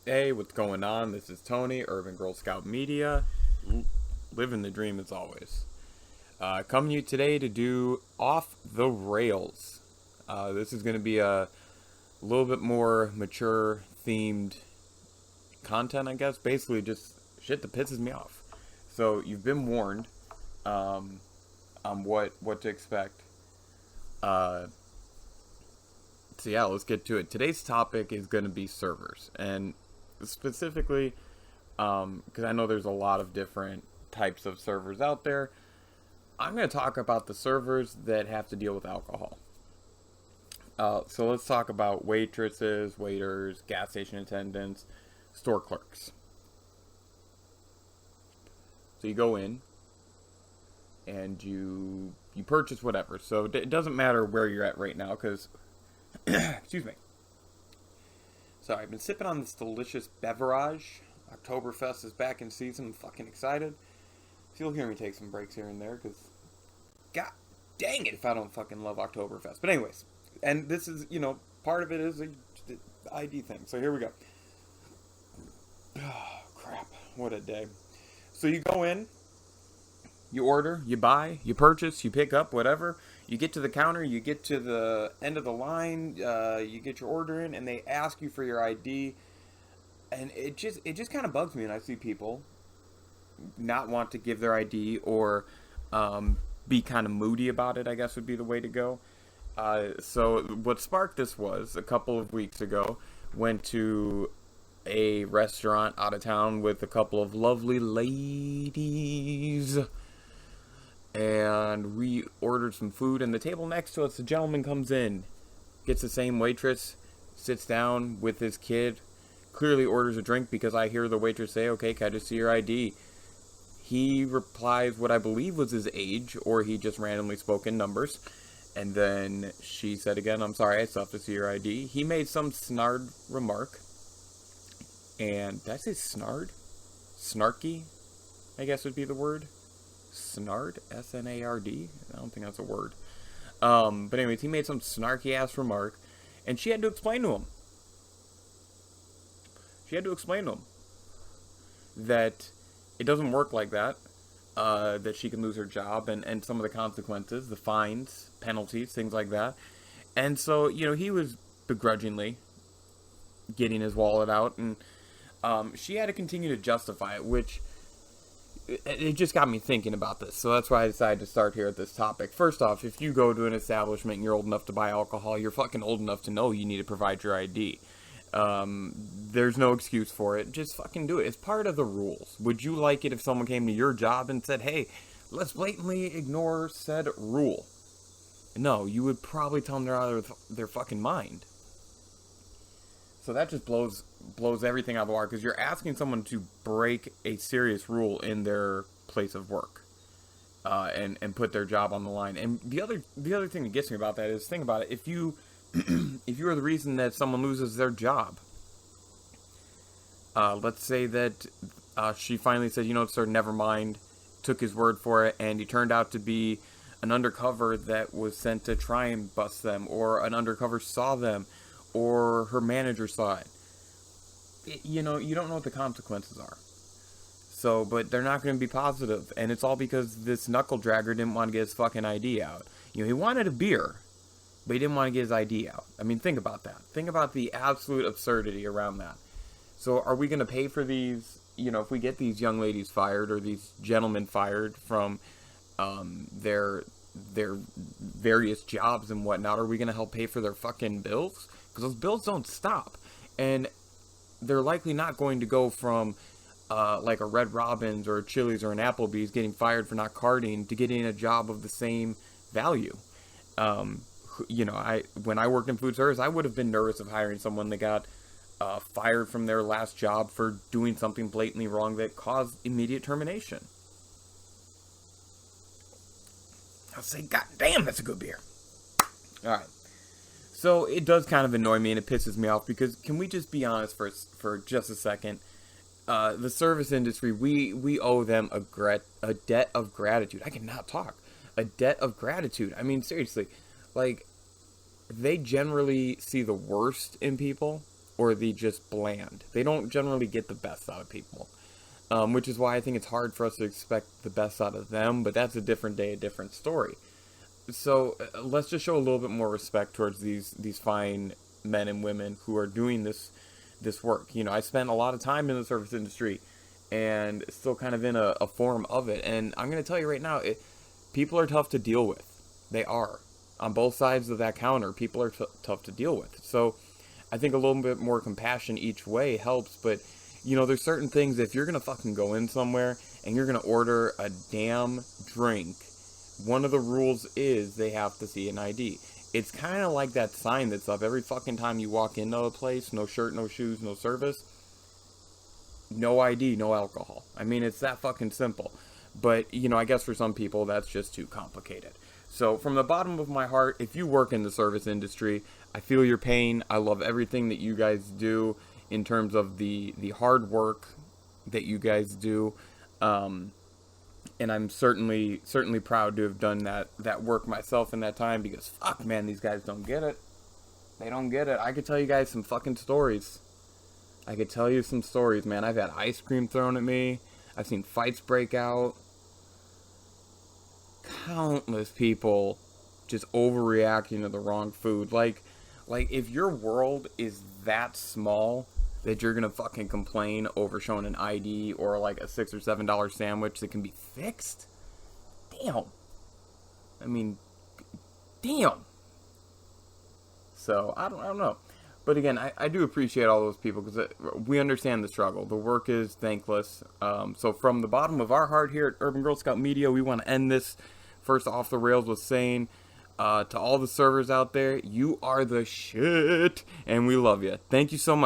Hey, what's going on? This is Tony, Urban Girl Scout Media, living the dream as always. Coming to you today to do Off the Rails. This is going to be a little bit more mature themed content, I guess. Basically, just shit that pisses me off. So you've been warned on what to expect. So yeah, let's get to it. Today's topic is going to be servers, and specifically, because I know there's a lot of different types of servers out there. I'm going to talk about the servers that have to deal with alcohol. So let's talk about waitresses, waiters, gas station attendants, store clerks. So you go in and you purchase whatever. So it doesn't matter where you're at right now, because excuse me. Sorry, I've been sipping on this delicious beverage. Oktoberfest is back in season. I'm fucking excited. So you'll hear me take some breaks here and there, because god dang it if I don't fucking love Oktoberfest. But anyways, and this is, part of it is a ID thing. So here we go. Oh, crap. What a day. So you go in, you order, you buy, you purchase, you pick up, whatever. You get to the counter, you get to the end of the line, you get your order in, and they ask you for your ID. And it just kind of bugs me when I see people not want to give their ID or be kind of moody about it, I guess would be the way to go. So what sparked this was a couple of weeks ago, went to a restaurant out of town with a couple of lovely ladies. And we ordered some food, and the table next to us, the gentleman comes in, gets the same waitress, sits down with his kid, clearly orders a drink because I hear the waitress say, "Okay, can I just see your ID?" He replies what I believe was his age, or he just randomly spoke in numbers. And then she said again, "I'm sorry, I still have to see your ID." He made some snarl remark. And did I say snarl? Snarky, I guess would be the word. Snard? S-N-A-R-D? I don't think that's a word. But anyways, he made some snarky-ass remark, and she had to explain to him. That it doesn't work like that, that she can lose her job, and some of the consequences, the fines, penalties, things like that. And so, he was begrudgingly getting his wallet out, and she had to continue to justify it, which it just got me thinking about this. So that's why I decided to start here at this topic. First off, if you go to an establishment and you're old enough to buy alcohol, you're fucking old enough to know you need to provide your ID. There's no excuse for it. Just fucking do it. It's part of the rules. Would you like it if someone came to your job and said, "Hey, let's blatantly ignore said rule"? No, you would probably tell them they're out of their fucking mind. So that just blows everything out of the water, because you're asking someone to break a serious rule in their place of work, and put their job on the line. And the other thing that gets me about that is, think about it. If you if you are the reason that someone loses their job, let's say that she finally said, "Sir, never mind," took his word for it, and he turned out to be an undercover that was sent to try and bust them, or an undercover saw them, or her manager saw it. You don't know what the consequences are. So, but they're not going to be positive, and it's all because this knuckle dragger didn't want to get his fucking ID out. He wanted a beer, but he didn't want to get his ID out. I mean, think about that. Think about the absolute absurdity around that. So, are we going to pay for these, if we get these young ladies fired, or these gentlemen fired from their various jobs and whatnot, are we going to help pay for their fucking bills? Because those bills don't stop. And they're likely not going to go from like a Red Robin's or a Chili's or an Applebee's getting fired for not carding to getting a job of the same value. When I worked in food service, I would have been nervous of hiring someone that got fired from their last job for doing something blatantly wrong that caused immediate termination. I'll say, "God damn, that's a good beer." All right. So it does kind of annoy me, and it pisses me off, because can we just be honest for just a second? The service industry, we owe them a debt of gratitude. I cannot talk. A debt of gratitude. I mean, seriously, like, they generally see the worst in people, or the just bland. They don't generally get the best out of people, which is why I think it's hard for us to expect the best out of them, but that's a different day, a different story. So let's just show a little bit more respect towards these fine men and women who are doing this work. You know, I spent a lot of time in the service industry and still kind of in a form of it. And I'm going to tell you right now, people are tough to deal with. They are. On both sides of that counter, people are tough to deal with. So I think a little bit more compassion each way helps. But, you know, there's certain things, if you're going to fucking go in somewhere and you're going to order a damn drink, one of the rules is they have to see an ID. It's kind of like that sign that's up every fucking time you walk into a place: no shirt, no shoes, no service, no ID, no alcohol. I mean, it's that fucking simple. But, you know, I guess for some people that's just too complicated. So from the bottom of my heart, if you work in the service industry, I feel your pain. I love everything that you guys do in terms of the hard work that you guys do. And I'm certainly proud to have done that work myself in that time, because fuck, man, these guys don't get it. They don't get it. I could tell you guys some fucking stories. I could tell you some stories, man. I've had ice cream thrown at me. I've seen fights break out. Countless people just overreacting to the wrong food. Like if your world is that small that you're gonna fucking complain over showing an ID or like a $6 or $7 sandwich that can be fixed? Damn. I mean, damn. So I don't know. But again, I do appreciate all those people, because we understand the struggle. The work is thankless. So from the bottom of our heart here at Urban Girl Scout Media, we want to end this first off the rails with saying, to all the servers out there, you are the shit, and we love you. Thank you so much.